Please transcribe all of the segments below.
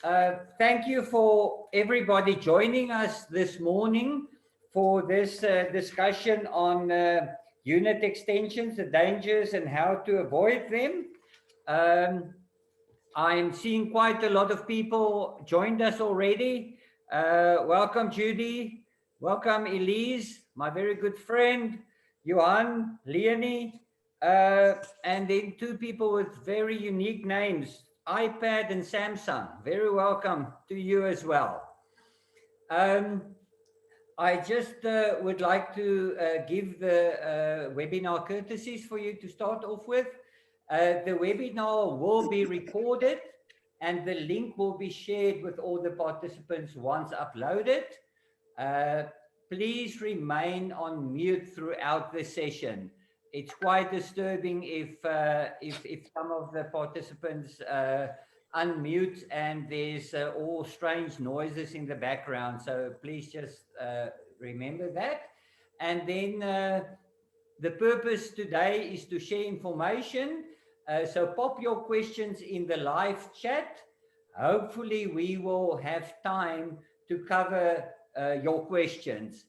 Thank you for everybody joining us this morning for this discussion on unit extensions, the dangers and how to avoid them. Um, I'm seeing quite a lot of people joined us already. Welcome, Judy. Welcome, Elise, my very good friend, Johan, Leonie, and then two people with very unique names, iPad and Samsung. Very welcome to you as well. Um, I just would like to give the webinar courtesies for you to start off with. The webinar will be recorded and the link will be shared with all the participants once uploaded. Uh, Please remain on mute throughout the session. It's quite disturbing if some of the participants unmute and there's all strange noises in the background. So please just remember that. And then the purpose today is to share information. So pop your questions in the live chat. Hopefully we will have time to cover your questions.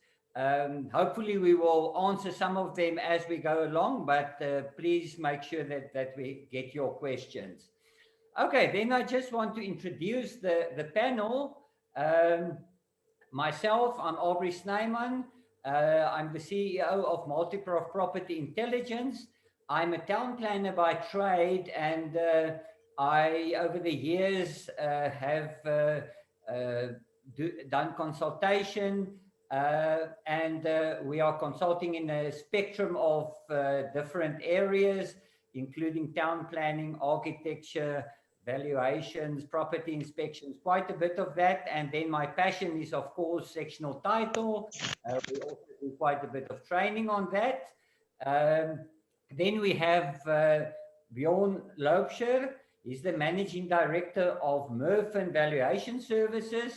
Hopefully we will answer some of them as we go along, but please make sure that we get your questions. Okay, then I just want to introduce the panel. Myself, I'm Abrie Snyman. I'm the CEO of Multiprof Property Intelligence. I'm a town planner by trade, and I, over the years, have done consultation, and we are consulting in a spectrum of different areas, including town planning, architecture, valuations, property inspections, quite a bit of that. And then my passion is, of course, sectional title. We also do quite a bit of training on that. Then we have Björn Laubscher. He's the managing director of Merwe Valuation Services,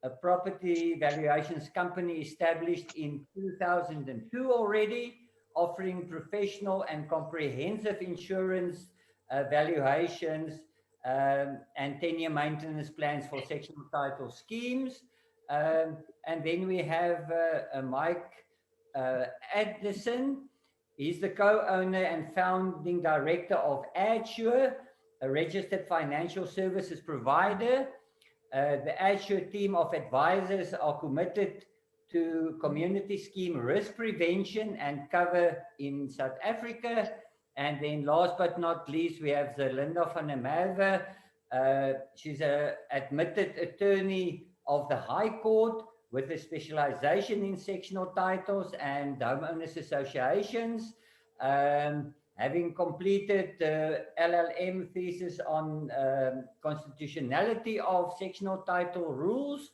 a property valuations company established in 2002 already, offering professional and comprehensive insurance valuations and 10-year maintenance plans for sectional title schemes. And then we have Mike Addison. He's the co-owner and founding director of Adsure, a registered financial services provider. The Adsure team of advisors are committed to community scheme risk prevention and cover in South Africa. And then last but not least, we have Zerlinda van der Merwe. She's an admitted attorney of the High Court with a specialization in sectional titles and homeowners associations. Having completed the LLM thesis on constitutionality of sectional title rules,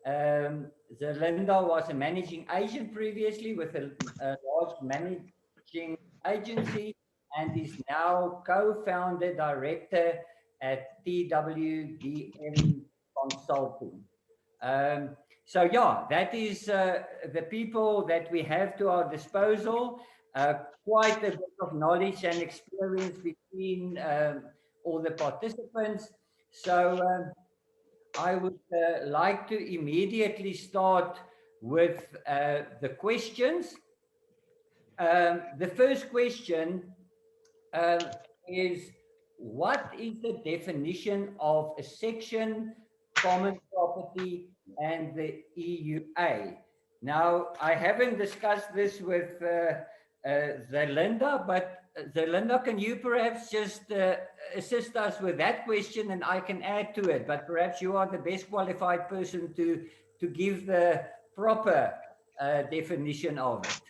Zerlinda was a managing agent previously with a large managing agency and is now co-founder director at TWDM Consulting. So yeah, that is the people that we have to our disposal. Quite a bit of knowledge and experience between all the participants. So I would like to immediately start with the questions. The first question is, what is the definition of a section, common property, and the EUA? Now, I haven't discussed this with Zerlinda, but Zerlinda, can you perhaps just assist us with that question and I can add to it, but perhaps you are the best qualified person to give the proper definition of it.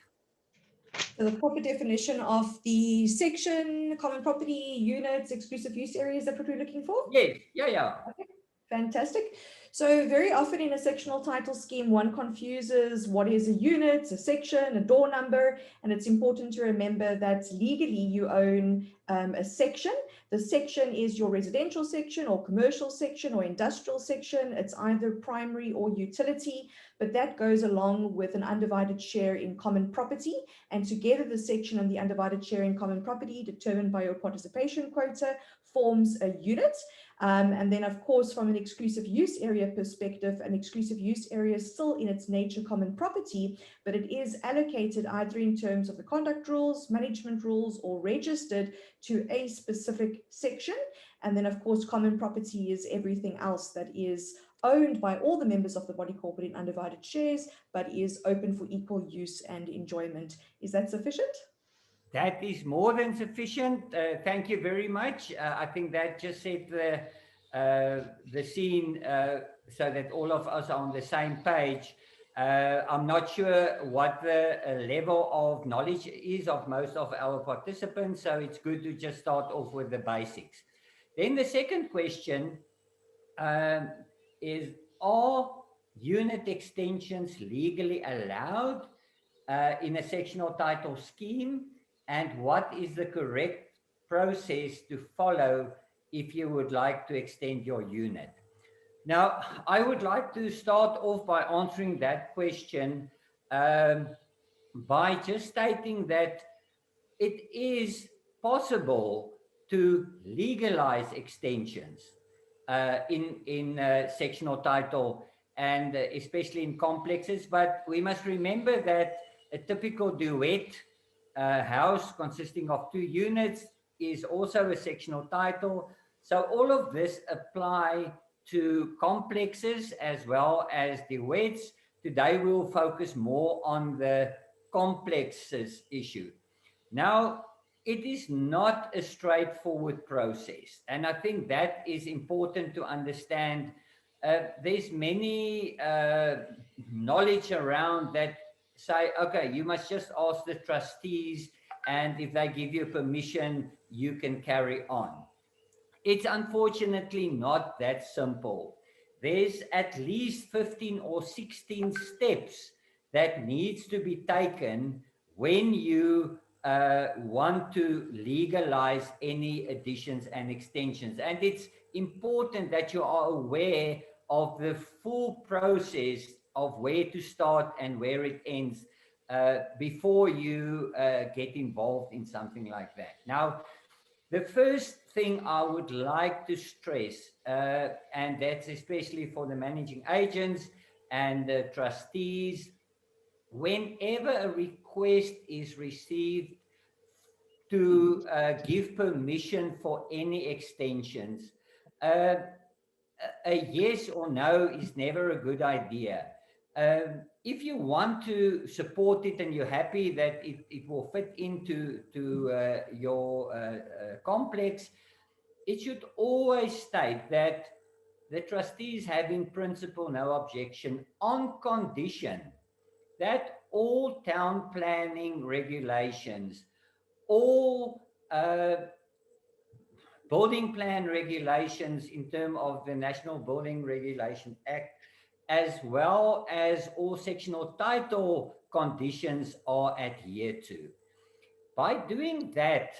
So the proper definition of the section, common property, units, exclusive use areas, that what we're looking for? Yes, yeah. Okay, fantastic. So very often in a sectional title scheme, one confuses what is a unit, a section, a door number, and it's important to remember that legally you own a section. The section is your residential section or commercial section or industrial section. It's either primary or utility, but that goes along with an undivided share in common property. And together the section and the undivided share in common property determined by your participation quota forms a unit. And then, of course, from an exclusive use area perspective, an exclusive use area is still in its nature common property, but it is allocated either in terms of the conduct rules, management rules, or registered to a specific section. And then, of course, common property is everything else that is owned by all the members of the body corporate in undivided shares, but is open for equal use and enjoyment. Is that sufficient? That is more than sufficient. Thank you very much. I think that just set the scene so that all of us are on the same page. I'm not sure what the level of knowledge is of most of our participants, so it's good to just start off with the basics. Then the second question is, are unit extensions legally allowed in a sectional title scheme? And what is the correct process to follow if you would like to extend your unit? Now, I would like to start off by answering that question by just stating that it is possible to legalize extensions in sectional title, and especially in complexes. But we must remember that a typical duet house consisting of 2 units is also a sectional title. So all of this apply to complexes as well as duets. Today we'll focus more on the complexes issue. Now, it is not a straightforward process, and I think that is important to understand. There's many knowledge around that say, okay, you must just ask the trustees, and if they give you permission, you can carry on. It's unfortunately not that simple. There's at least 15 or 16 steps that needs to be taken when you want to legalize any additions and extensions. And it's important that you are aware of the full process of where to start and where it ends before you get involved in something like that. Now, the first thing I would like to stress, and that's especially for the managing agents and the trustees, whenever a request is received to give permission for any extensions, a yes or no is never a good idea. If you want to support it and you're happy that it will fit into your complex, it should always state that the trustees have in principle no objection, on condition that all town planning regulations, all building plan regulations in terms of the National Building Regulation Act, as well as all sectional title conditions are adhered to. By doing that,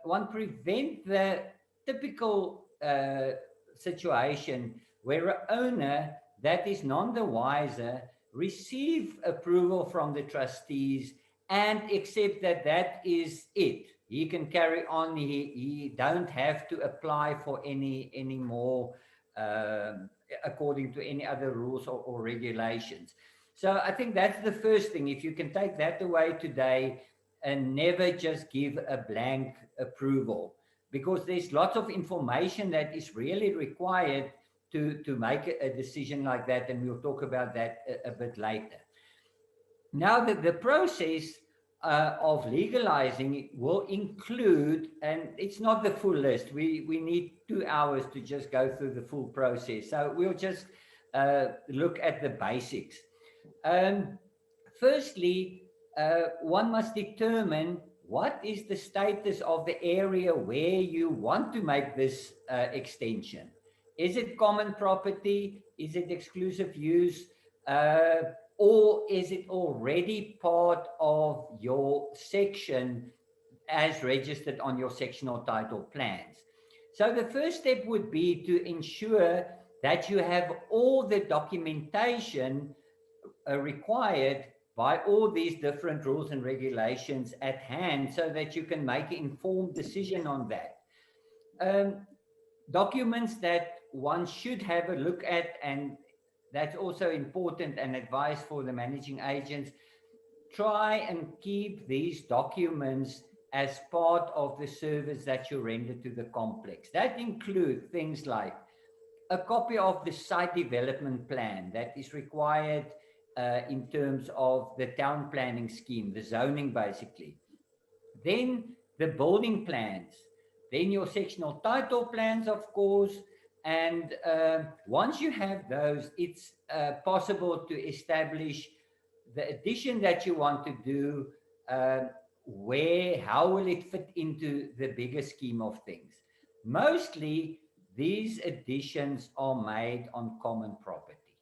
one prevents the typical situation where an owner that is none the wiser receive approval from the trustees and accept that that is it. He can carry on. He don't have to apply for any more according to any other rules or regulations. So I think that's the first thing. If you can take that away today and never just give a blank approval, because there's lots of information that is really required to make a decision like that, and we'll talk about that a bit later. Now, the process of legalizing will include, and it's not the full list, we need 2 hours to just go through the full process, so we'll just look at the basics. Firstly, one must determine what is the status of the area where you want to make this extension. Is it common property? Is it exclusive use? Or is it already part of your section as registered on your sectional title plans? So the first step would be to ensure that you have all the documentation required by all these different rules and regulations at hand so that you can make an informed decision on that. Documents that one should have a look at, and that's also important and advice for the managing agents, try and keep these documents as part of the service that you render to the complex. That includes things like a copy of the site development plan that is required in terms of the town planning scheme, the zoning basically. Then the building plans, then your sectional title plans, of course. And once you have those, it's possible to establish the addition that you want to do, how will it fit into the bigger scheme of things. Mostly, these additions are made on common property.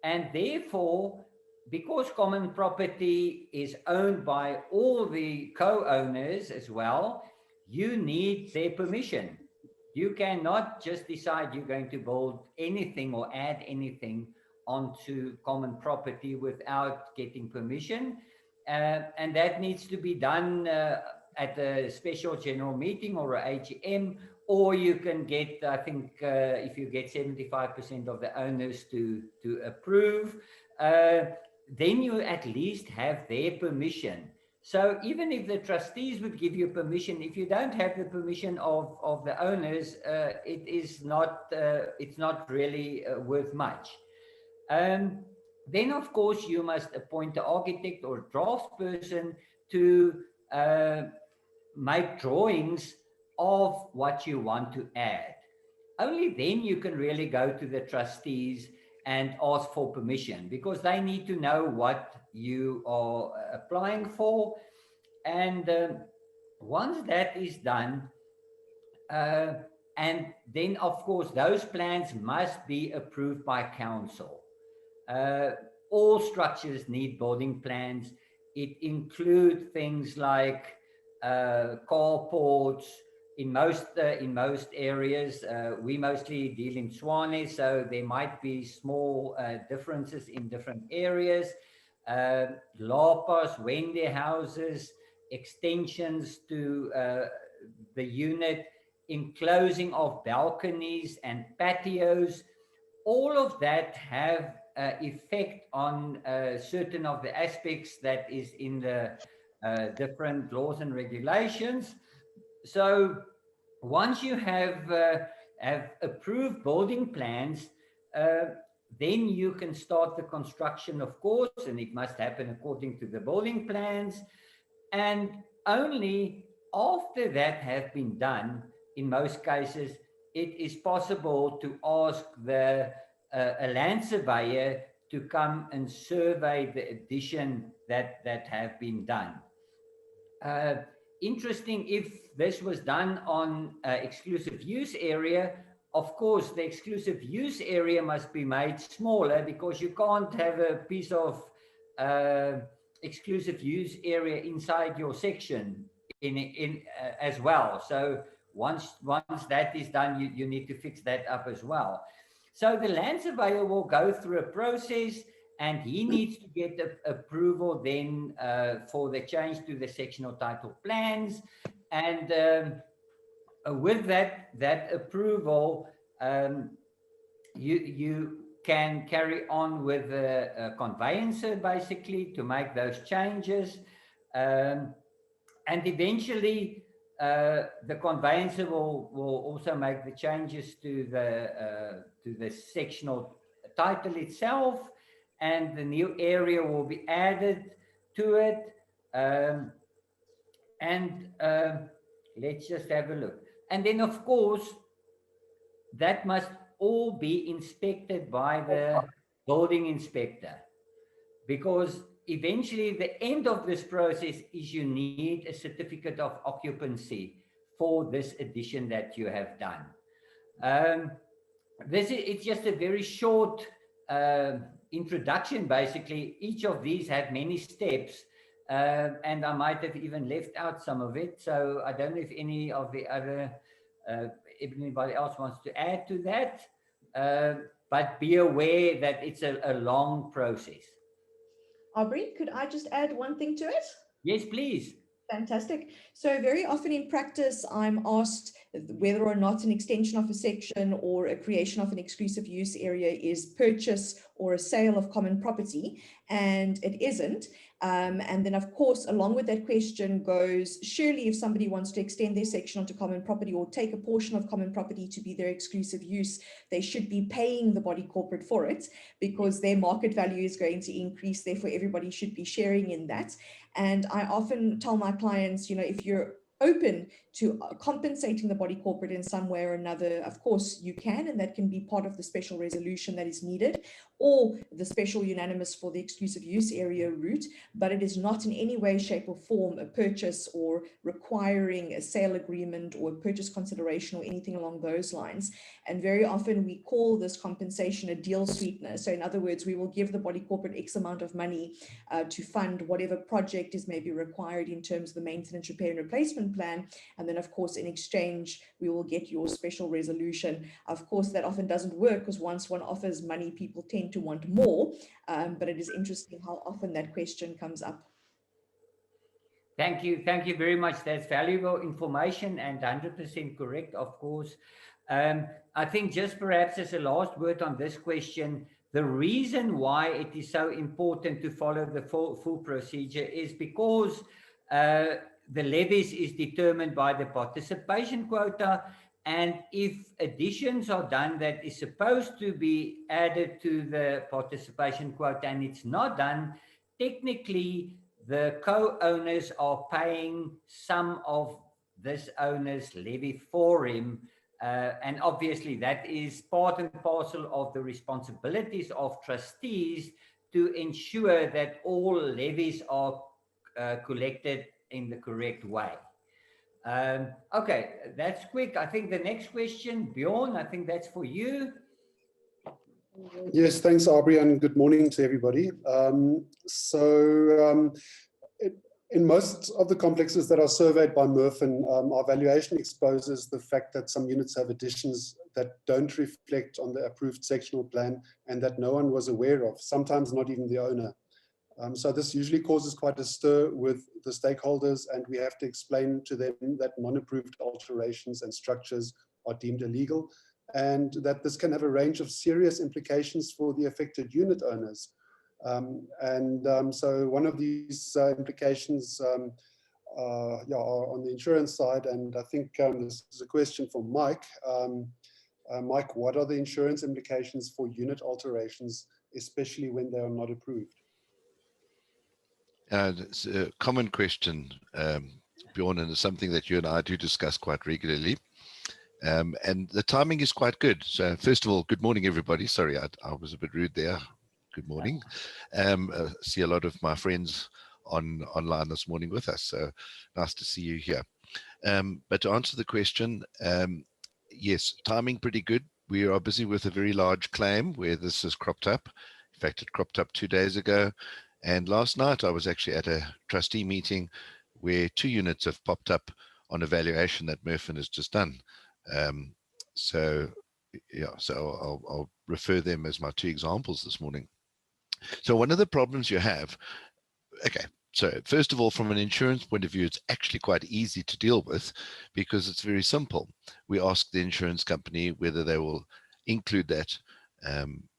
And therefore, because common property is owned by all the co-owners as well, you need their permission. You cannot just decide you're going to build anything or add anything onto common property without getting permission. And that needs to be done at a special general meeting or a AGM, or you can get, I think, if you get 75% of the owners to approve, then you at least have their permission. So even if the trustees would give you permission, if you don't have the permission of the owners, it's not really worth much. Then, of course, you must appoint an architect or draft person to make drawings of what you want to add. Only then you can really go to the trustees and ask for permission, because they need to know what you are applying for. And once that is done, and then, of course, those plans must be approved by council. All structures need building plans. It includes things like carports. In most areas, we mostly deal in Swane, so there might be small differences in different areas. Lapas, Wende houses, extensions to the unit, enclosing of balconies and patios. All of that have effect on certain of the aspects that is in the different laws and regulations. So once you have approved building plans, then you can start the construction, of course, and it must happen according to the building plans. And only after that have been done, in most cases, it is possible to ask a land surveyor to come and survey the addition that have been done. Interesting, if this was done on exclusive use area, of course, the exclusive use area must be made smaller, because you can't have a piece of exclusive use area inside your section as well. So once that is done, you need to fix that up as well. So the land surveyor will go through a process, and he needs to get approval then for the change to the sectional title plans. And with that approval, you can carry on with a conveyancer basically to make those changes. And eventually the conveyancer will also make the changes to the sectional title itself, and the new area will be added to it. Let's just have a look. And then, of course, that must all be inspected by the building inspector, because eventually the end of this process is you need a certificate of occupancy for this addition that you have done. Um, it's just a very short introduction, basically. Each of these have many steps, and I might have even left out some of it. So I don't know if any of the other, anybody else wants to add to that. But be aware that it's a long process. Aubrey, could I just add one thing to it? Yes, please. Fantastic. So very often in practice, I'm asked whether or not an extension of a section or a creation of an exclusive use area is purchase or a sale of common property, and it isn't. And then, of course, along with that question goes, surely if somebody wants to extend their section onto common property or take a portion of common property to be their exclusive use, they should be paying the body corporate for it, because their market value is going to increase. Therefore, everybody should be sharing in that. And I often tell my clients, if you're open to compensating the body corporate in some way or another, of course you can, and that can be part of the special resolution that is needed, or the special unanimous for the exclusive use area route, but it is not in any way, shape or form a purchase or requiring a sale agreement or a purchase consideration or anything along those lines. And very often we call this compensation a deal sweetener. So in other words, we will give the body corporate X amount of money to fund whatever project is maybe required in terms of the maintenance, repair and replacement plan. And then of course, in exchange, we will get your special resolution. Of course, that often doesn't work, because once one offers money, people tend to want more. But it is interesting how often that question comes up. Thank you. Thank you very much. That's valuable information and 100% correct, of course. I think just perhaps as a last word on this question, the reason why it is so important to follow the full procedure is because the levies is determined by the participation quota. And if additions are done that is supposed to be added to the participation quota and it's not done, technically the co-owners are paying some of this owner's levy for him. And obviously that is part and parcel of the responsibilities of trustees to ensure that all levies are collected in the correct way. Okay, that's quick. I think the next question, Björn, I think that's for you. Yes, thanks, Abrie, and good morning to everybody. In most of the complexes that are surveyed by Merwe, our valuation exposes the fact that some units have additions that don't reflect on the approved sectional plan and that no one was aware of, sometimes not even the owner. So this usually causes quite a stir with the stakeholders, and we have to explain to them that non-approved alterations and structures are deemed illegal, and that this can have a range of serious implications for the affected unit owners. So one of these implications are on the insurance side, and I think this is a question for Mike. Mike, what are the insurance implications for unit alterations, especially when they are not approved? It's a common question, Björn, and it's something that you and I do discuss quite regularly. And the timing is quite good. So first of all, good morning, everybody. Sorry, I was a bit rude there. Good morning. See a lot of my friends online this morning with us. So nice to see you here. But to answer the question, yes, timing pretty good. We are busy with a very large claim where this has cropped up. In fact, it cropped up 2 days ago. And last night I was actually at a trustee meeting where 2 units have popped up on a valuation that Merwe has just done. So I'll refer them as my 2 examples this morning. So one of the problems you have, okay, so first of all, from an insurance point of view, it's actually quite easy to deal with because it's very simple. We ask the insurance company whether they will include that,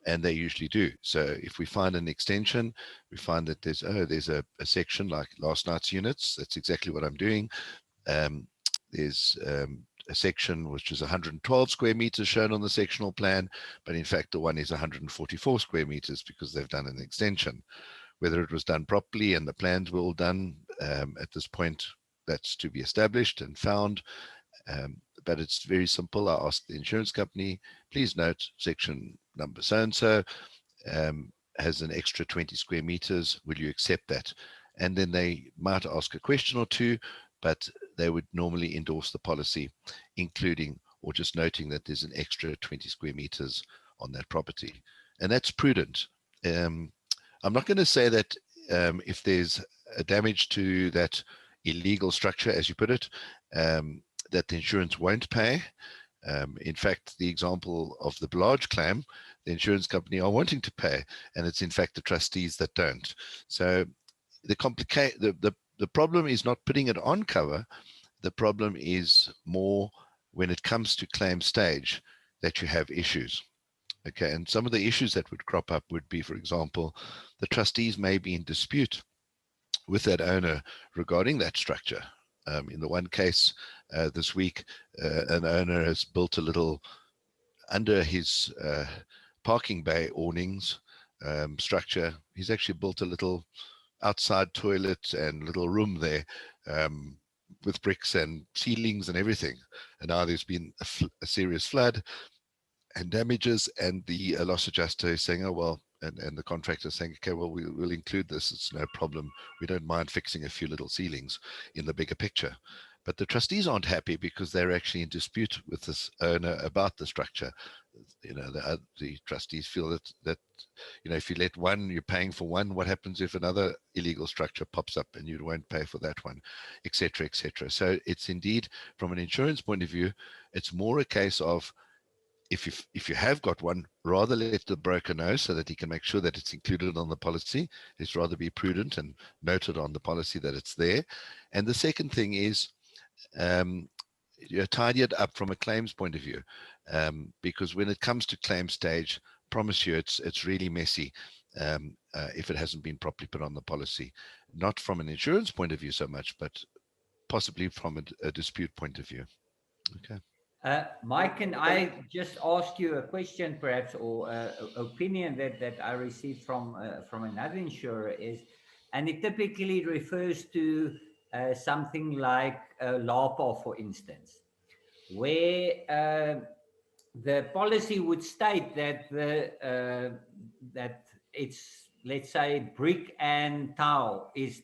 and they usually do. So if we find an extension, we find that there's a section like last night's units. That's exactly what I'm doing. There's a section which is 112 square meters shown on the sectional plan, but in fact the one is 144 square meters because they've done an extension. Whether it was done properly and the plans were all done at this point, that's to be established and found. But it's very simple. I ask the insurance company, please note section number so-and-so has an extra 20 square meters. Will you accept that? And then they might ask a question or two, but they would normally endorse the policy, including or just noting that there's an extra 20 square meters on that property. And that's prudent. I'm not going to say that if there's a damage to that illegal structure, as you put it, that the insurance won't pay. In fact, the example of the large claim, the insurance company are wanting to pay, and it's in fact the trustees that don't. So the problem is not putting it on cover. The problem is more when it comes to claim stage that you have issues. Okay, and some of the issues that would crop up would be, for example, the trustees may be in dispute with that owner regarding that structure. In the one case this week, an owner has built a little, under his parking bay awnings structure, he's actually built a little outside toilet and little room there with bricks and ceilings and everything. And now there's been a serious flood and damages, and the loss adjuster is saying, oh, well, and the contractor is saying, okay, well, we'll include this. It's no problem. We don't mind fixing a few little ceilings in the bigger picture. But the trustees aren't happy because they're actually in dispute with this owner about the structure. You know, the trustees feel that you know, if you let one, you're paying for one. What happens if another illegal structure pops up and you won't pay for that one, etc., etc. So it's indeed, from an insurance point of view, it's more a case of, if you have got one, rather let the broker know so that he can make sure that it's included on the policy. It's rather be prudent and note it on the policy that it's there. And the second thing is, you tidy it up from a claims point of view, because when it comes to claim stage, promise you it's really messy if it hasn't been properly put on the policy. Not from an insurance point of view so much, but possibly from a dispute point of view. Okay. Mike, can I just ask you a question, perhaps, or opinion that I received from another insurer is, and it typically refers to something like LAPA, for instance, where the policy would state that that it's, let's say, brick and tile is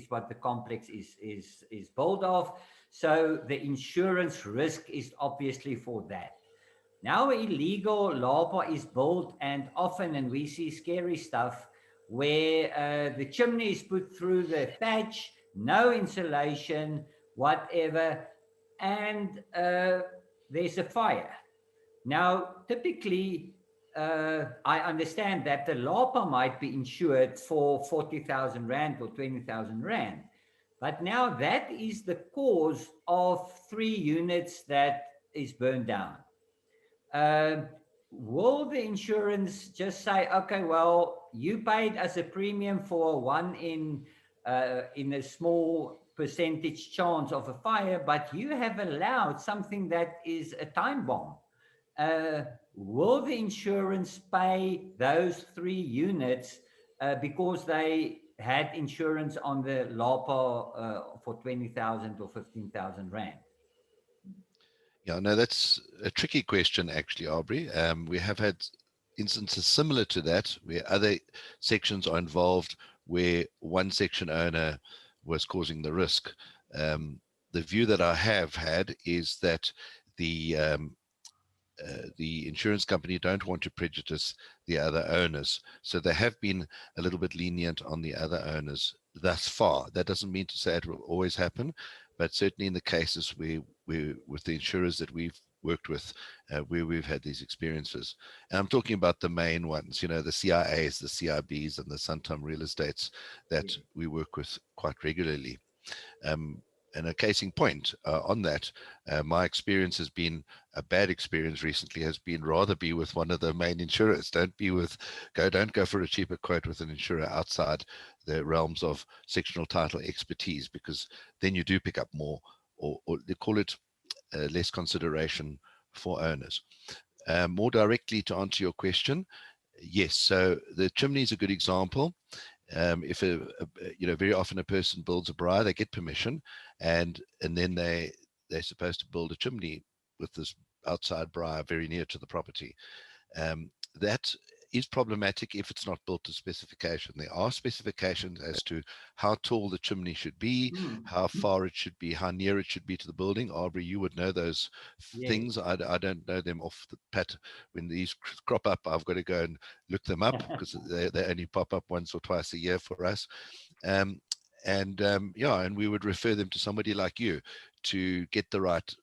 what the complex is built of. So the insurance risk is obviously for that. Now, illegal LAPA is built, and often, and we see scary stuff where the chimney is put through the thatch, no insulation, whatever, and there's a fire. Now, typically, I understand that the LAPA might be insured for 40,000 Rand or 20,000 Rand. But now that is the cause of 3 units that is burned down. Will the insurance just say, okay, well, you paid us a premium for one in a small percentage chance of a fire, but you have allowed something that is a time bomb? Will the insurance pay those 3 units because they had insurance on the LAPA for 20,000 or 15,000 Rand? Yeah, no, that's a tricky question, actually, Abrie. We have had instances similar to that where other sections are involved, where one section owner was causing the risk. The view that I have had is that the insurance company don't want to prejudice the other owners. So they have been a little bit lenient on the other owners thus far. That doesn't mean to say it will always happen, but certainly in the cases where with the insurers that we've worked with, where we've had these experiences. And I'm talking about the main ones, you know, the CIAs, the CIBs, and the Santam real estates that we work with quite regularly. And a case in point on that, my experience has been, a bad experience recently has been, rather be with one of the main insurers. Don't go for a cheaper quote with an insurer outside the realms of sectional title expertise, because then you do pick up more, or they call it less consideration for owners. More directly to answer your question, yes. So the chimney is a good example. If very often a person builds a braai, they get permission, and then they're supposed to build a chimney with this outside braai very near to the property. That is problematic if it's not built to specification. There are specifications as to how tall the chimney should be, how far it should be, how near it should be to the building. Abrie, you would know those things. I don't know them off the pat. When these crop up, I've got to go and look them up because they only pop up once or twice a year for us. Yeah, and we would refer them to somebody like you to get the right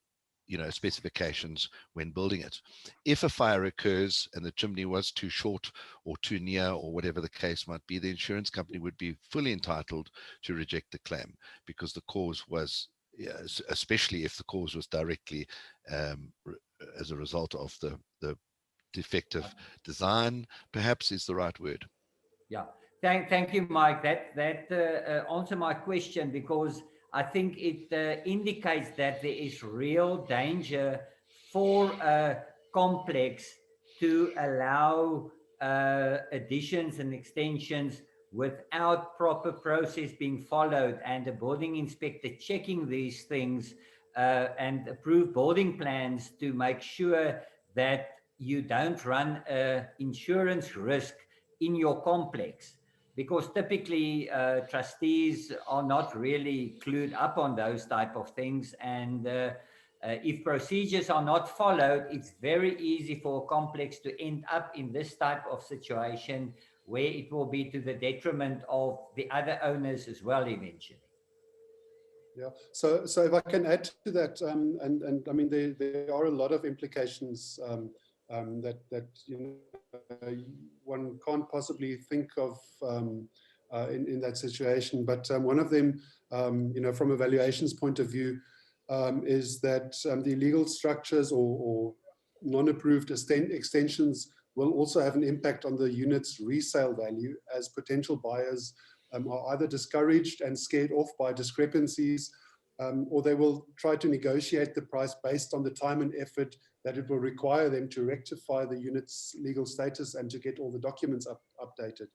specifications when building it. If a fire occurs and the chimney was too short or too near or whatever the case might be, the insurance company would be fully entitled to reject the claim because the cause was, especially if the cause was directly as a result of the defective design, perhaps is the right word. Yeah, thank you, Mike. That answered my question, because I think it indicates that there is real danger for a complex to allow additions and extensions without proper process being followed, and a building inspector checking these things and approve building plans to make sure that you don't run insurance risk in your complex. Because typically trustees are not really clued up on those type of things, and if procedures are not followed, it's very easy for a complex to end up in this type of situation where it will be to the detriment of the other owners as well eventually. Yeah, so if I can add to that, and I mean there are a lot of implications that one can't possibly think of in that situation. But one of them, from a valuations point of view, is that the illegal structures or non-approved extensions will also have an impact on the unit's resale value, as potential buyers are either discouraged and scared off by discrepancies, or they will try to negotiate the price based on the time and effort that it will require them to rectify the unit's legal status and to get all the documents updated.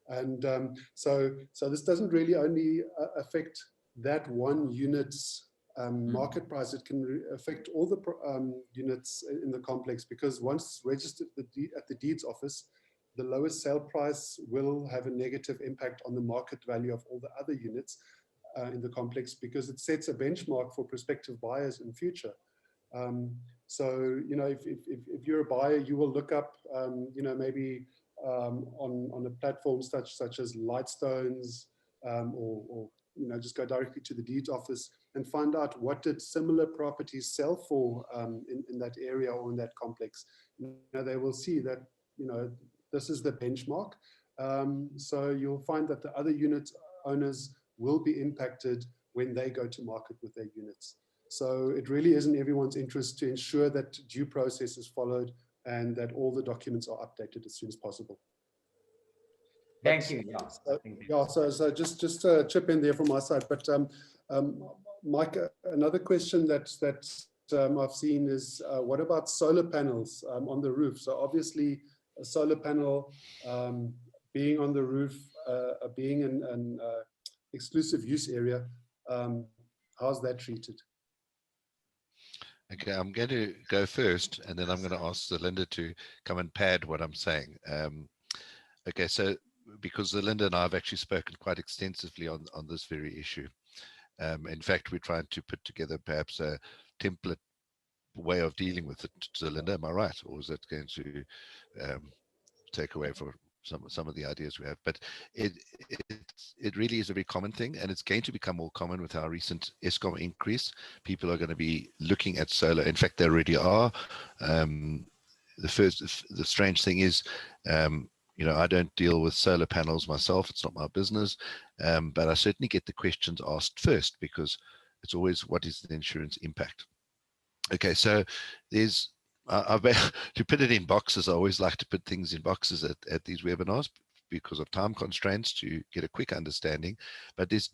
And so this doesn't really only affect that one unit's market price, it can affect all the units in the complex, because once registered at the deeds office, the lowest sale price will have a negative impact on the market value of all the other units in the complex, because it sets a benchmark for prospective buyers in future. So, if you're a buyer, you will look up, maybe on a platform such as Lightstones, or just go directly to the deeds office and find out what did similar properties sell for in that area or in that complex. They will see that, this is the benchmark. So you'll find that the other unit owners will be impacted when they go to market with their units. So it really is in everyone's interest to ensure that due process is followed and that all the documents are updated as soon as possible. Thank you. So just chip in there from my side. But Mike, another question that I've seen is, what about solar panels on the roof? So obviously a solar panel being on the roof, being in an exclusive use area, how's that treated? Okay, I'm going to go first, and then I'm going to ask Zerlinda to come and pad what I'm saying. Okay, so because Zerlinda and I have actually spoken quite extensively on this very issue. In fact, we're trying to put together perhaps a template way of dealing with it. Zerlinda, am I right? Or is that going to take away from some of the ideas we have? But it really is a very common thing, and it's going to become more common with our recent Eskom increase. People are going to be looking at solar. In fact, they already are. The strange thing is, I don't deal with solar panels myself. It's not my business, but I certainly get the questions asked first, because it's always, what is the insurance impact? Okay, so there's to put it in boxes. I always like to put things in boxes at these webinars because of time constraints, to get a quick understanding. But there's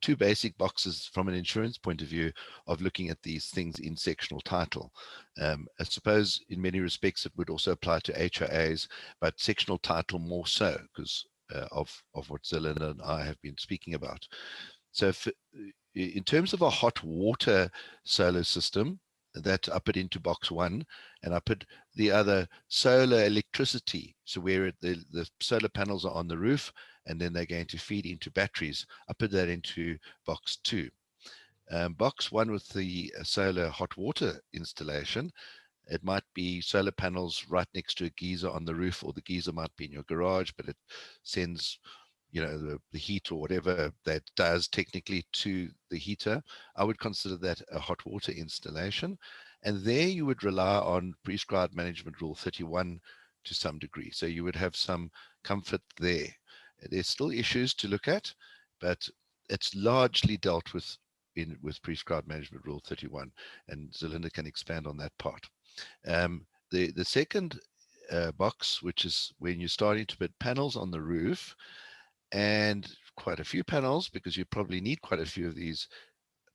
two basic boxes from an insurance point of view of looking at these things in sectional title. I suppose in many respects it would also apply to HOAs, but sectional title more so because of what Zerlinda and I have been speaking about. So in terms of a hot water solar system, that I put into box 1, and I put the other solar electricity. So where the solar panels are on the roof, and then they're going to feed into batteries, I put that into box 2. Box 1 with the solar hot water installation, it might be solar panels right next to a geyser on the roof, or the geyser might be in your garage, but it sends, you know, the heat or whatever that does technically to the heater. I would consider that a hot water installation. And there you would rely on prescribed management rule 31 to some degree. So you would have some comfort there. There's still issues to look at, but it's largely dealt with with prescribed management rule 31, and Zerlinda can expand on that part. The second box, which is when you're starting to put panels on the roof, and quite a few panels, because you probably need quite a few of these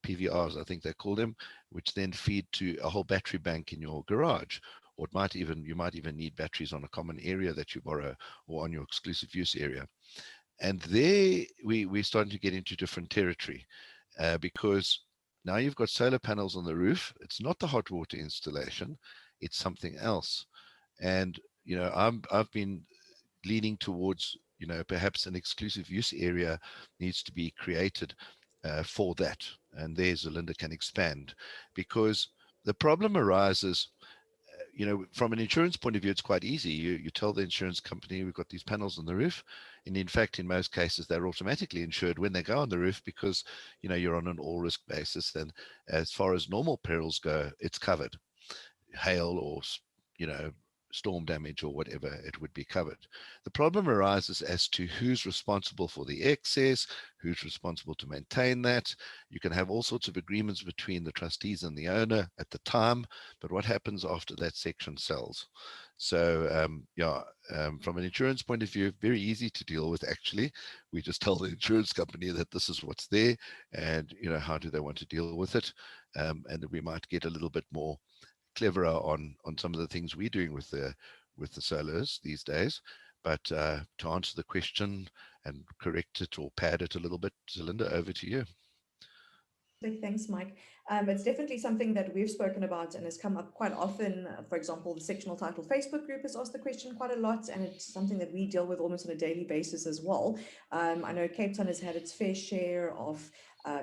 PVRs, I think they call them, which then feed to a whole battery bank in your garage. Or you might even need batteries on a common area that you borrow, or on your exclusive use area. And there we're starting to get into different territory, because now you've got solar panels on the roof. It's not the hot water installation, it's something else. And you know, I've been leaning towards, you know, perhaps an exclusive use area needs to be created for that. And there Zerlinda can expand, because the problem arises, you know, from an insurance point of view, it's quite easy. You tell the insurance company, we've got these panels on the roof. And in fact, in most cases, they're automatically insured when they go on the roof, because, you know, you're on an all risk basis. And as far as normal perils go, it's covered. Hail or, you know, storm damage or whatever, it would be covered. The problem arises as to who's responsible for the excess, who's responsible to maintain that. You can have all sorts of agreements between the trustees and the owner at the time, but what happens after that section sells? So from an insurance point of view, very easy to deal with. Actually, we just tell the insurance company that this is what's there, and you know, how do they want to deal with it, and then we might get a little bit more cleverer on some of the things we're doing with the solars these days. But to answer the question and correct it or pad it a little bit, Zerlinda, over to you. Thanks, Mike. It's definitely something that we've spoken about and has come up quite often. For example, the Sectional Title Facebook group has asked the question quite a lot, and it's something that we deal with almost on a daily basis as well. I know Cape Town has had its fair share of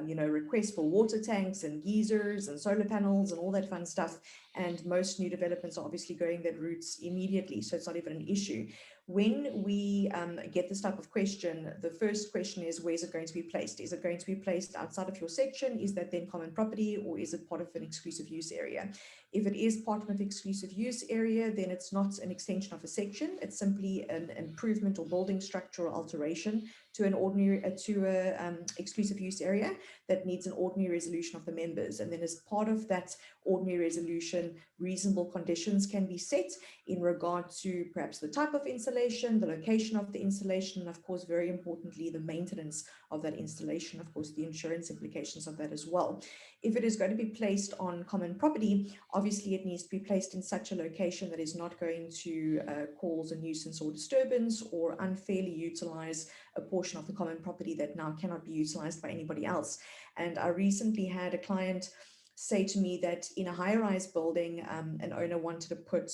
requests for water tanks and geysers and solar panels and all that fun stuff. And most new developments are obviously going that route immediately, so it's not even an issue. When we get this type of question, the first question is, where is it going to be placed? Is it going to be placed outside of your section? Is that then common property, or is it part of an exclusive use area? If it is part of an exclusive use area, then it's not an extension of a section. It's simply an improvement or building structure or alteration to an exclusive use area that needs an ordinary resolution of the members. And then as part of that ordinary resolution, reasonable conditions can be set in regard to perhaps the type of installation, the location of the installation, and of course, very importantly, the maintenance of that installation, of course, the insurance implications of that as well. If it is going to be placed on common property, obviously it needs to be placed in such a location that is not going to cause a nuisance or disturbance or unfairly utilize a portion of the common property that now cannot be utilized by anybody else. And I recently had a client say to me that in a high-rise building, an owner wanted to put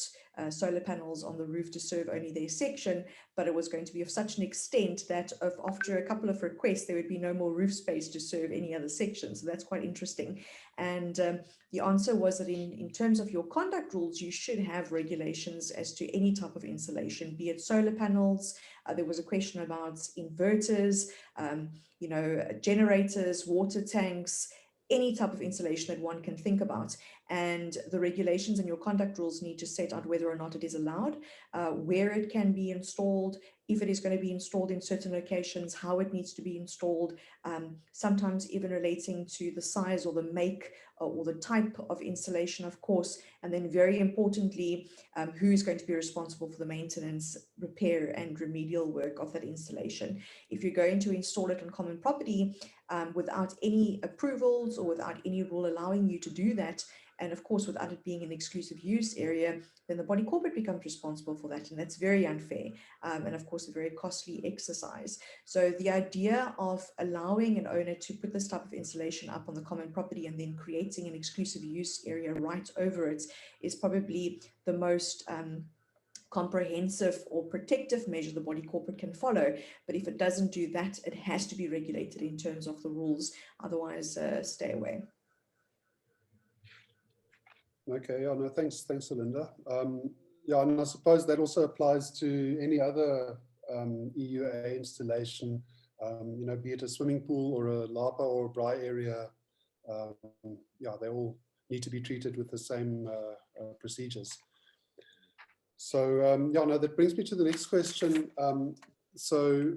solar panels on the roof to serve only their section, but it was going to be of such an extent that after a couple of requests, there would be no more roof space to serve any other section. So that's quite interesting. And the answer was that in terms of your conduct rules, you should have regulations as to any type of installation, be it solar panels. There was a question about inverters, generators, water tanks, any type of installation that one can think about. And the regulations and your conduct rules need to set out whether or not it is allowed, where it can be installed, if it is going to be installed in certain locations, how it needs to be installed, sometimes even relating to the size or the make or the type of installation, of course, and then very importantly, who is going to be responsible for the maintenance, repair, and remedial work of that installation. If you're going to install it on common property without any approvals or without any rule allowing you to do that, And of course, without it being an exclusive use area, then the body corporate becomes responsible for that. And that's very unfair. And of course, a very costly exercise. So the idea of allowing an owner to put this type of installation up on the common property and then creating an exclusive use area right over it is probably the most comprehensive or protective measure the body corporate can follow. But if it doesn't do that, it has to be regulated in terms of the rules. Otherwise, stay away. Okay, yeah, no, thanks, Zerlinda. Yeah, and I suppose that also applies to any other EUA installation, you know, be it a swimming pool or a lapa or a braai area. Yeah, they all need to be treated with the same procedures. So, yeah, no, that brings me to the next question. So,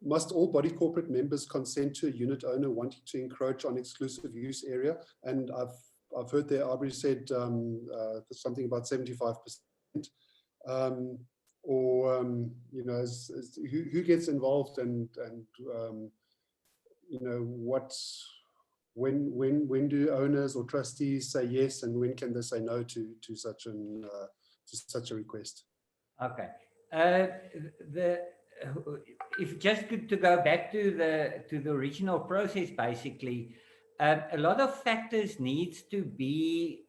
must all body corporate members consent to a unit owner wanting to encroach on exclusive use area? And I've heard there, Abrie said something about 75%. You know, who gets involved and you know, when do owners or trustees say yes, and when can they say no to such a request? Okay. If just to go back to the original process, basically, a lot of factors needs to be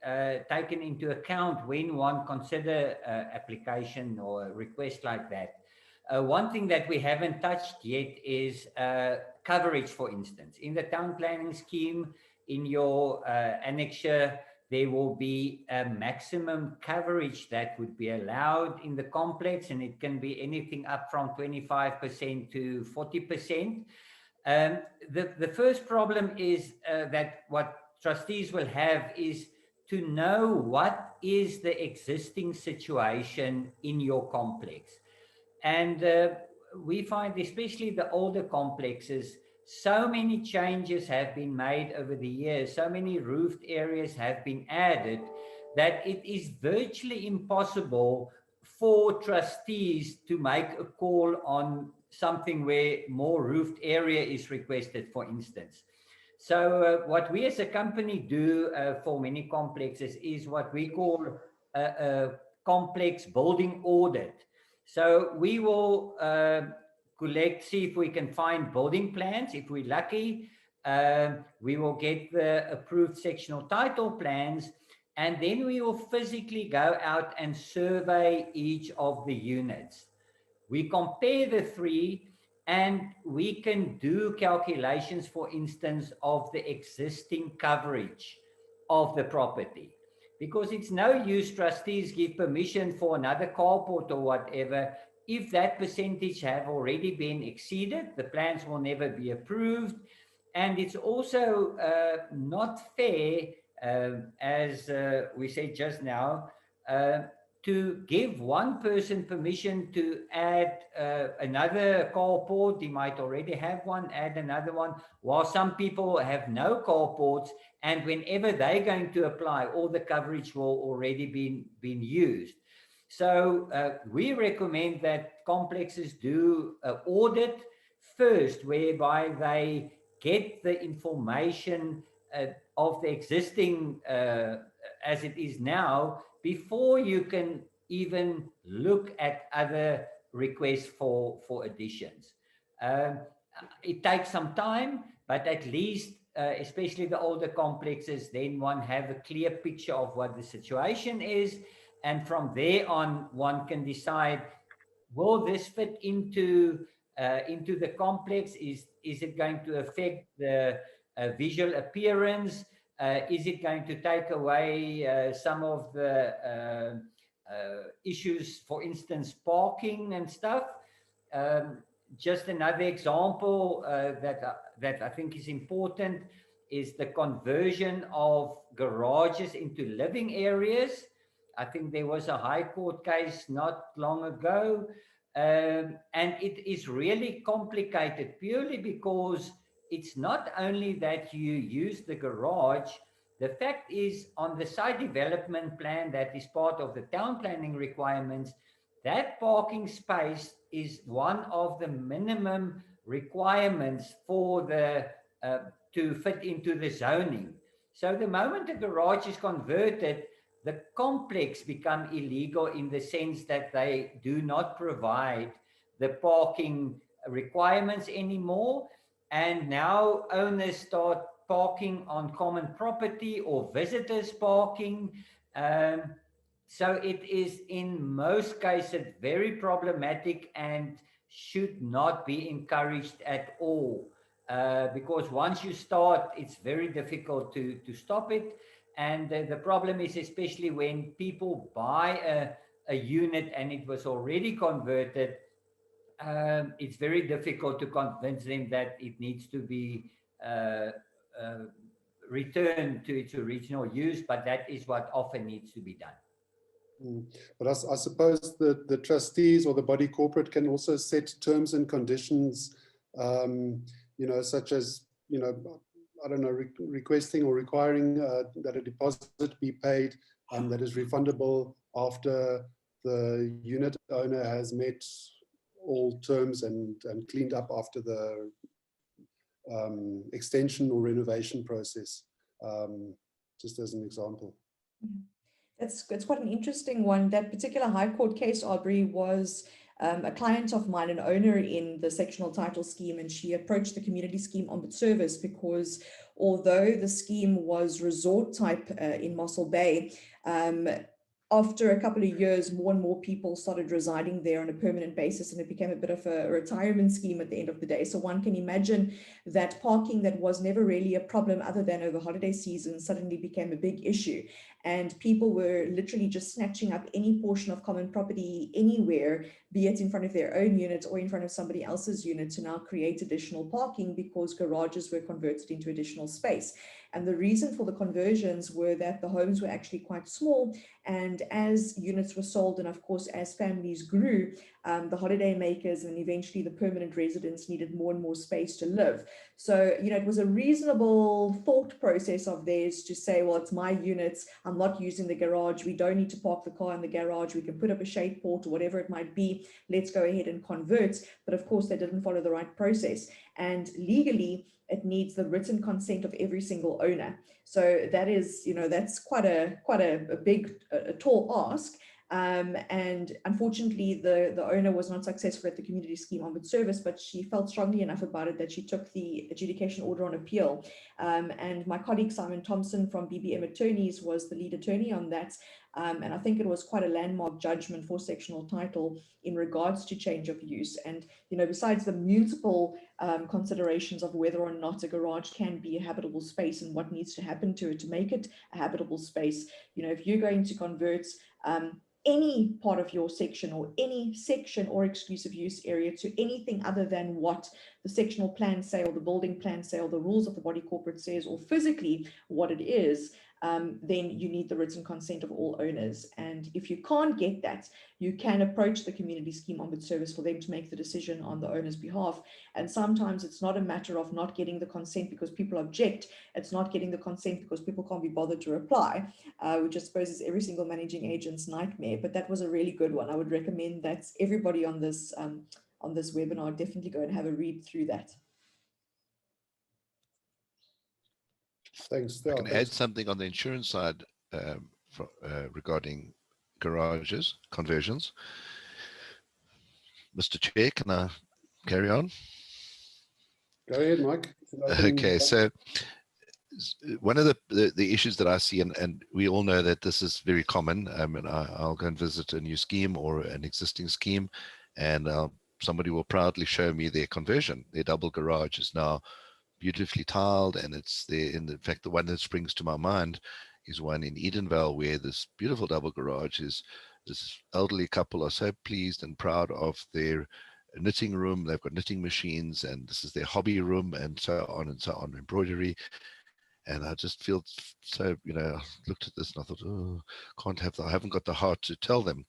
taken into account when one consider application or a request like that. One thing that we haven't touched yet is coverage, for instance. In the town planning scheme, in your annexure, there will be a maximum coverage that would be allowed in the complex, and it can be anything up from 25% to 40%. The first problem is that what trustees will have is to know what is the existing situation in your complex. And we find, especially the older complexes, so many changes have been made over the years, so many roofed areas have been added, that it is virtually impossible for trustees to make a call on something where more roofed area is requested, for instance. So what we as a company do for many complexes is what we call a complex building audit. So we will collect, see if we can find building plans. If we're lucky, we will get the approved sectional title plans, and then we will physically go out and survey each of the units. We compare the three, and we can do calculations, for instance, of the existing coverage of the property. Because it's no use trustees give permission for another carport or whatever. If that percentage have already been exceeded, the plans will never be approved. And it's also not fair, as we said just now, to give one person permission to add another carport. He might already have one, add another one, while some people have no carports, and whenever they're going to apply, all the coverage will already been used. So we recommend that complexes do an audit first, whereby they get the information of the existing as it is now, before you can even look at other requests for additions. It takes some time, but at least, especially the older complexes, then one have a clear picture of what the situation is. And from there on, one can decide, will this fit into the complex? Is it going to affect the visual appearance? Is it going to take away some of the issues, for instance, parking and stuff? Just another example that I think is important is the conversion of garages into living areas. I think there was a High Court case not long ago, and it is really complicated purely because it's not only that you use the garage. The fact is, on the site development plan that is part of the town planning requirements, that parking space is one of the minimum requirements for the to fit into the zoning. So the moment a garage is converted, the complex become illegal in the sense that they do not provide the parking requirements anymore. And now owners start parking on common property or visitors parking. Um, so it is in most cases very problematic and should not be encouraged at all. Because once you start, it's very difficult to stop it. And the problem is, especially when people buy a unit and it was already converted, it's very difficult to convince them that it needs to be uh, uh, returned to its original use, but that is what often needs to be done. But I suppose the trustees or the body corporate can also set terms and conditions, such as, I don't know, requesting or requiring that a deposit be paid that is refundable after the unit owner has met all terms and cleaned up after the extension or renovation process, just as an example. It's quite an interesting one. That particular High Court case, Abrie, was a client of mine, an owner in the sectional title scheme, and she approached the community scheme ombuds service because although the scheme was resort type in Mossel Bay, after a couple of years, more and more people started residing there on a permanent basis, and it became a bit of a retirement scheme at the end of the day. So one can imagine that parking that was never really a problem other than over holiday season suddenly became a big issue. And people were literally just snatching up any portion of common property anywhere, be it in front of their own unit or in front of somebody else's unit, to now create additional parking because garages were converted into additional space. And the reason for the conversions were that the homes were actually quite small. And as units were sold, and of course, as families grew, the holiday makers and eventually the permanent residents needed more and more space to live. So, it was a reasonable thought process of theirs to say, well, it's my units. I'm not using the garage. We don't need to park the car in the garage. We can put up a shade port or whatever it might be. Let's go ahead and convert. But of course, they didn't follow the right process. And legally, it needs the written consent of every single owner. So that is, that's quite a big, tall ask. And unfortunately, the owner was not successful at the community scheme ombuds service, but she felt strongly enough about it that she took the adjudication order on appeal. And my colleague Simon Thompson from BBM Attorneys was the lead attorney on that. And I think it was quite a landmark judgment for sectional title in regards to change of use. And, besides the municipal considerations of whether or not a garage can be a habitable space and what needs to happen to it to make it a habitable space, if you're going to convert any part of your section or any section or exclusive use area to anything other than what the sectional plan say or the building plan say or the rules of the body corporate says or physically what it is, then you need the written consent of all owners. And if you can't get that, you can approach the community scheme ombuds service for them to make the decision on the owner's behalf. And sometimes it's not a matter of not getting the consent because people object. It's not getting the consent because people can't be bothered to reply, which I suppose is every single managing agent's nightmare. But that was a really good one. I would recommend that everybody on this webinar definitely go and have a read through that. Thanks. I can add something on the insurance side regarding garages, conversions. Mr. Chair, can I carry on? Go ahead, Mike. Okay, so one of the issues that I see, and we all know that this is very common, and I'll go and visit a new scheme or an existing scheme, and somebody will proudly show me their conversion. Their double garage is now beautifully tiled, and it's there. In fact, the one that springs to my mind is one in Edenvale, where this beautiful double garage is. This elderly couple are so pleased and proud of their knitting room. They've got knitting machines, and this is their hobby room, and so on, embroidery. And I just feel so, I looked at this and I thought, oh, I haven't got the heart to tell them.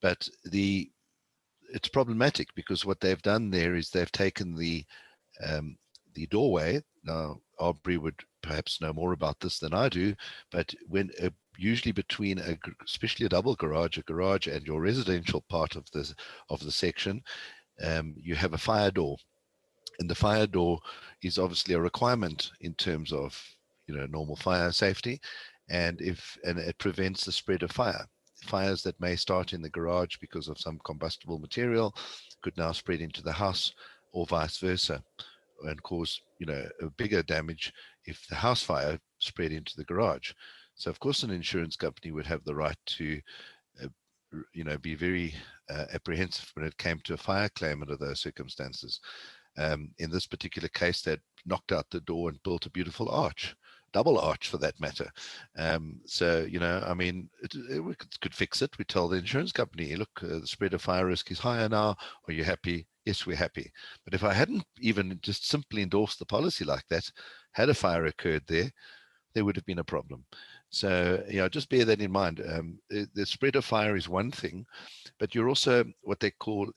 But it's problematic because what they've done there is they've taken the doorway. Now, Abrie would perhaps know more about this than I do, but when usually between especially a double garage, and your residential part of the section, you have a fire door, and the fire door is obviously a requirement in terms of normal fire safety, and it prevents the spread of fire. Fires that may start in the garage because of some combustible material could now spread into the house, or vice versa, and cause a bigger damage if the house fire spread into the garage. So of course an insurance company would have the right to be very apprehensive when it came to a fire claim under those circumstances. In this particular case, they knocked out the door and built a beautiful arch, double arch for that matter. So, I mean, we could fix it. We tell the insurance company, look, the spread of fire risk is higher now. Are you happy? Yes, we're happy. But if I hadn't even just simply endorsed the policy like that, had a fire occurred there would have been a problem. So, just bear that in mind. The spread of fire is one thing, but you're also what they call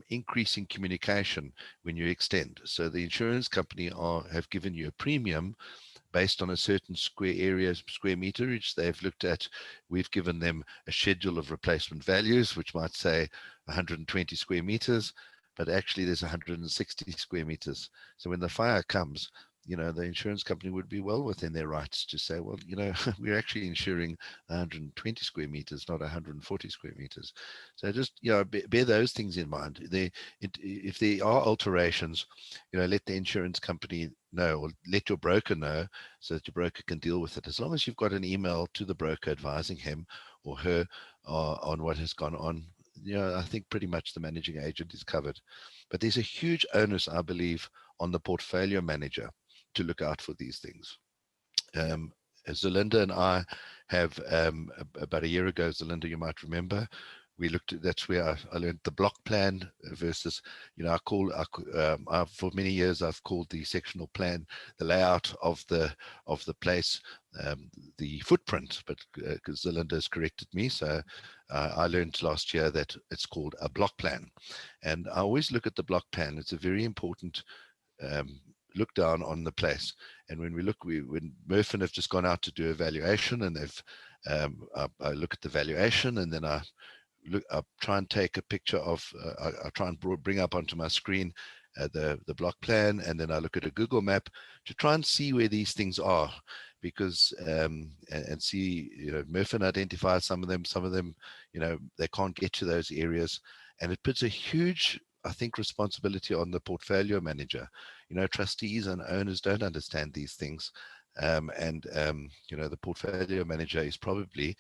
increasing communication when you extend. So the insurance company have given you a premium based on a certain square meterage they've looked at. We've given them a schedule of replacement values, which might say 120 square meters, but actually there's 160 square meters. So when the fire comes, the insurance company would be well within their rights to say, well, we're actually insuring 120 square meters, not 140 square meters. So just, bear those things in mind. If there are alterations, let the insurance company know, or let your broker know, so that your broker can deal with it. As long as you've got an email to the broker advising him or her on what has gone on, I think pretty much the managing agent is covered. But there's a huge onus, I believe, on the portfolio manager to look out for these things. Zerlinda and I have, about a year ago, Zerlinda, you might remember, we looked at, that's where I learned the block plan versus, for many years I've called the sectional plan the layout of the place, the footprint, but because Zerlinda has corrected me, so I learned last year that it's called a block plan. And I always look at the block plan. It's a very important look down on the place. And when when Merwe have just gone out to do a valuation, and they've I look at the valuation, and then I try and take a picture of I try and bring up onto my screen the block plan, and then I look at a Google map to try and see where these things are, because and see, Merwe identifies some of them, they can't get to those areas, and it puts a huge, I think, responsibility on the portfolio manager. Trustees and owners don't understand these things. The portfolio manager is probably,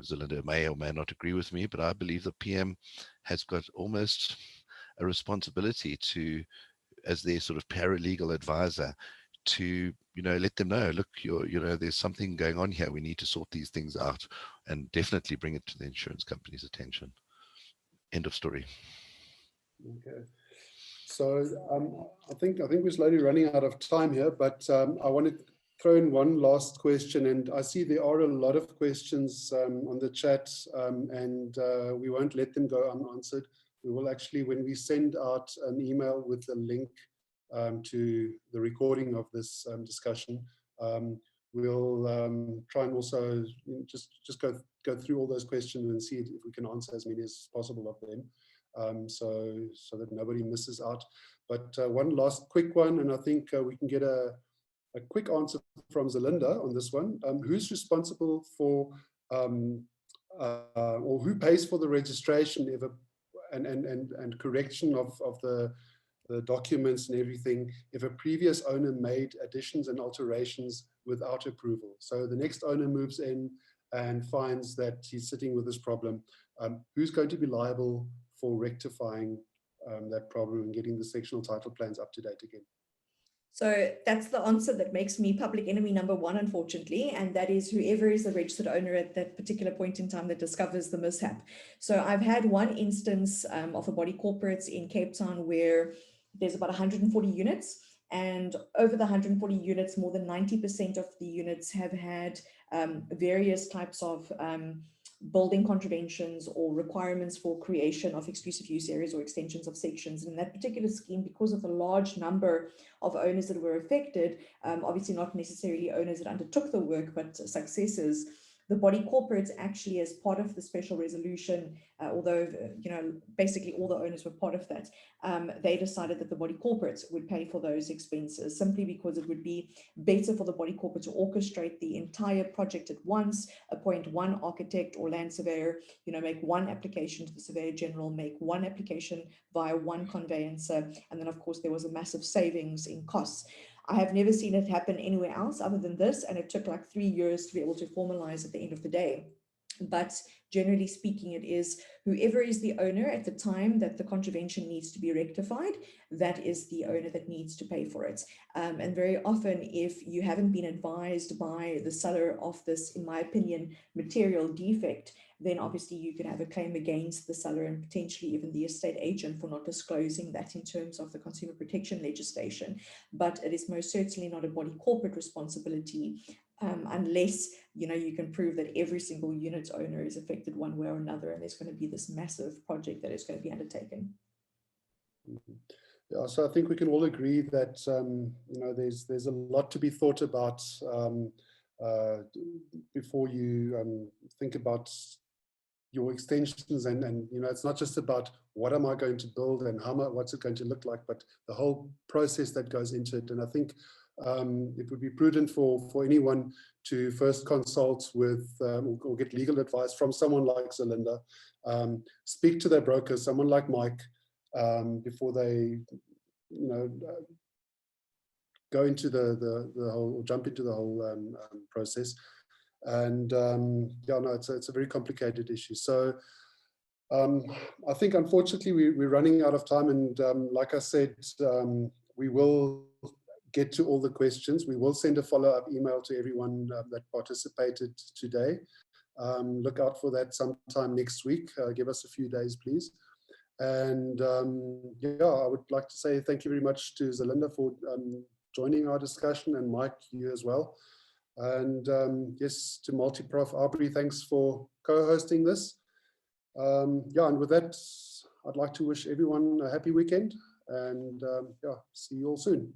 Zerlinda may or may not agree with me, but I believe the PM has got almost a responsibility to, as their sort of paralegal advisor, to let them know, look, there's something going on here. We need to sort these things out, and definitely bring it to the insurance company's attention. End of story. Okay. So I think we're slowly running out of time here, but I want to throw in one last question, and I see there are a lot of questions on the chat, and we won't let them go unanswered. We will actually, when we send out an email with the link to the recording of this discussion, we'll try and also just go through all those questions and see if we can answer as many as possible of them. So that nobody misses out. But one last quick one, and I think we can get a quick answer from Zerlinda on this one. Who's responsible for, or who pays for the registration and correction of the documents and everything if a previous owner made additions and alterations without approval? So the next owner moves in and finds that he's sitting with this problem. Who's going to be liable for rectifying that problem and getting the sectional title plans up to date again? So that's the answer that makes me public enemy number one, unfortunately, and that is whoever is the registered owner at that particular point in time that discovers the mishap. So I've had one instance of a body corporate in Cape Town where there's about 140 units, and over the 140 units, more than 90% of the units have had various types of building contraventions or requirements for creation of exclusive use areas or extensions of sections. And in that particular scheme, because of the large number of owners that were affected, obviously not necessarily owners that undertook the work, but successors, The body corporates actually, as part of the special resolution, although, basically all the owners were part of that, they decided that the body corporates would pay for those expenses, simply because it would be better for the body corporate to orchestrate the entire project at once, appoint one architect or land surveyor, make one application to the Surveyor General, make one application via one conveyancer, and then of course there was a massive savings in costs. I have never seen it happen anywhere else other than this, and it took like 3 years to be able to formalize at the end of the day. But generally speaking, it is whoever is the owner at the time that the contravention needs to be rectified, that is the owner that needs to pay for it. And very often, if you haven't been advised by the seller of this, in my opinion, material defect, then obviously you could have a claim against the seller and potentially even the estate agent for not disclosing that in terms of the consumer protection legislation. But it is most certainly not a body corporate responsibility, unless you can prove that every single unit owner is affected one way or another, and there's going to be this massive project that is going to be undertaken. Yeah, so I think we can all agree that there's a lot to be thought about before you think about your extensions, and it's not just about what am I going to build and what's it going to look like, but the whole process that goes into it. And I think it would be prudent for anyone to first consult with or get legal advice from someone like Zerlinda, speak to their broker, someone like Mike, before they go into the whole, or jump into the whole process. And it's a very complicated issue. So I think unfortunately we're running out of time, and like I said, we will get to all the questions. We will send a follow-up email to everyone that participated today. Look out for that sometime next week. Give us a few days, please. And I would like to say thank you very much to Zerlinda for joining our discussion, and Mike, you as well. And yes, to Multiprof Abrie, thanks for co-hosting this. And with that, I'd like to wish everyone a happy weekend, and see you all soon.